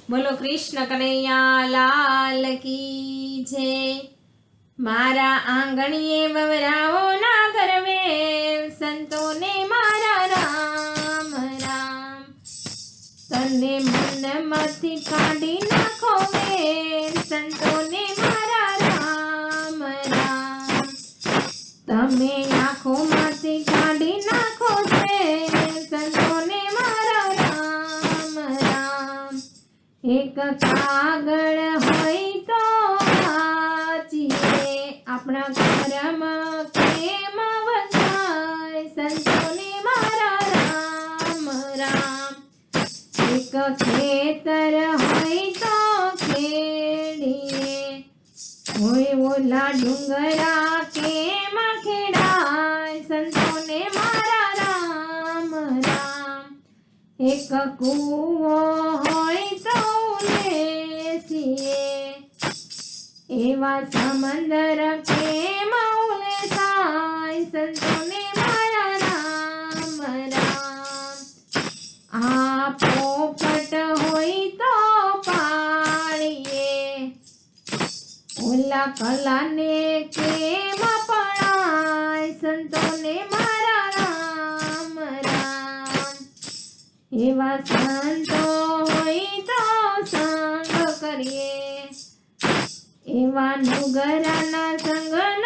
બોલો કૃષ્ણ કનૈયા લાલ કી જય। મારા આંગણીએ વવરાવો ના ગરવે, સંતોને મારા રામ રામ। તને મનમાંથી કાઢી નાખો વેર, સંતોને મારા રામ રામ। તમે આંખોમાંથી કાઢી નાખો વેર, સંતોને મારા રામ રામ। એક કાગળ હોય તો વાંચીએ, આપણા કર્મ કેમ વંચાય, સંતોને મારા રામ રામ। એક ખેતર હોય તો ખેડીએ, હોય ઓલા ડુંગરા કેમ ખેડાય, સંતોને મારા રામ રામ। એક કૂવો હોય તો ઉલેસીએ, એવા સમંદર કેમ ઉલેસાય, સંતોને મારા રામ રામ। આ પોપટ હોય તો પાળીએ, ઓલા કલાને કેમ પડાય, સંતોને મારા રામ રામ। એવા સંતો હોય તો સંગ કરીએ, એવા નુગરાના સંગ ન